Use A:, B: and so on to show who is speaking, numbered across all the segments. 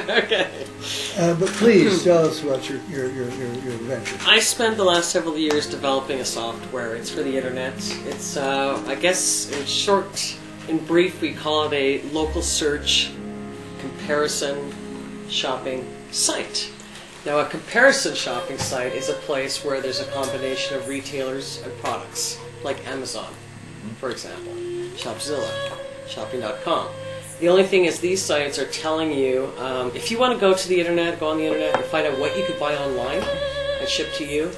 A: Okay.
B: But please tell us about your venture.
A: I spent the last several years developing a software. It's for the internet. It's, I guess, in short, in brief, we call it a local search comparison shopping site. Now, a comparison shopping site is a place where there's a combination of retailers and products, like Amazon, for example, Shopzilla, Shopping.com. The only thing is these sites are telling you, if you want to go to the internet, go on the internet and find out what you could buy online and ship to you,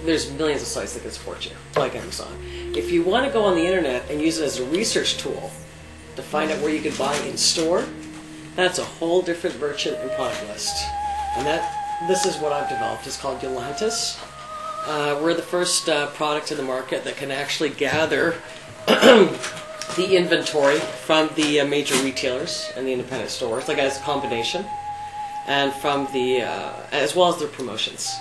A: there's millions of sites that can support you, like Amazon. If you want to go on the internet and use it as a research tool to find out where you could buy in store, that's a whole different merchant and product list. And this is what I've developed. It's called ULANTIS. We're the first product in the market that can actually gather the inventory from the major retailers and the independent stores, like as a combination, and from the as well as their promotions.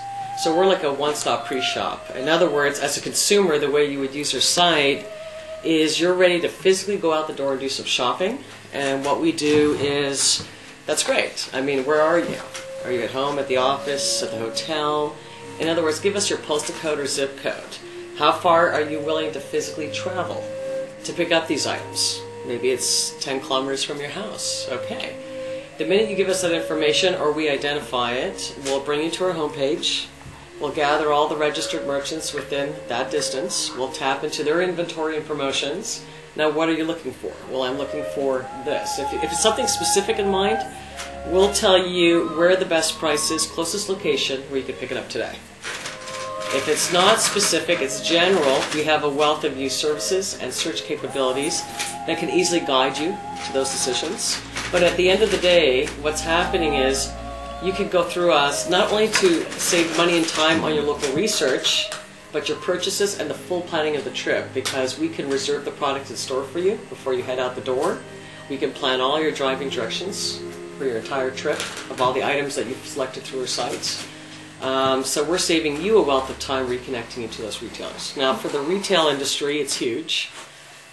A: So we're like a one-stop pre-shop. In other words, as a consumer, the way you would use our site is you're ready to physically go out the door and do some shopping, and what we do is, that's great. I mean, where are you? Are you at home, at the office, at the hotel? In other words, give us your postal code or zip code. How far are you willing to physically travel to pick up these items? Maybe it's 10 kilometers from your house. Okay. The minute you give us that information or we identify it, we'll bring you to our homepage. We'll gather all the registered merchants within that distance. We'll tap into their inventory and promotions. Now, what are you looking for? Well, I'm looking for this. If it's something specific in mind, we'll tell you where the best price is, closest location where you can pick it up today. If it's not specific, it's general, we have a wealth of new services and search capabilities that can easily guide you to those decisions. But at the end of the day, what's happening is you can go through us not only to save money and time on your local research, but your purchases and the full planning of the trip, because we can reserve the product in store for you before you head out the door. We can plan all your driving directions for your entire trip of all the items that you've selected through our sites. So we're saving you a wealth of time reconnecting you to those retailers. Now, for the retail industry, it's huge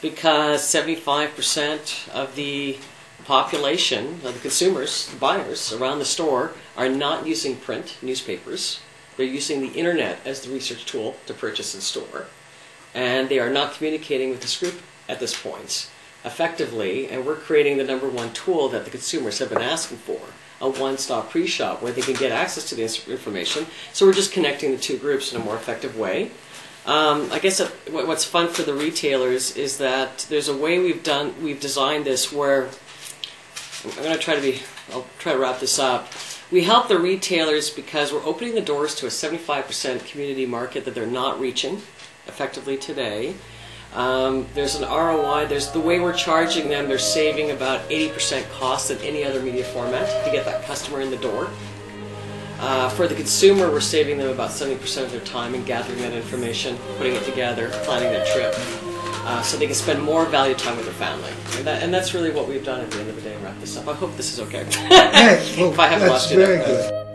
A: because 75% of the population, of the consumers, the buyers around the store, are not using print newspapers. They're using the internet as the research tool to purchase in store. And they are not communicating with this group at this point effectively, and we're creating the #1 tool that the consumers have been asking for, a one-stop pre-shop where they can get access to this information. So we're just connecting the two groups in a more effective way. I guess what's fun for the retailers is that there's a way we've designed this where, I'll try to wrap this up. We help the retailers because we're opening the doors to a 75% community market that they're not reaching effectively today. There's an ROI, there's the way we're charging them, they're saving about 80% cost than any other media format to get that customer in the door. For the consumer, we're saving them about 70% of their time in gathering that information, putting it together, planning their trip, so they can spend more value time with their family. And that's really what we've done at the end of the day. Wrap this up. I hope this is okay.
B: Hey, well,
A: if I haven't
B: that's
A: lost you there.
B: very good.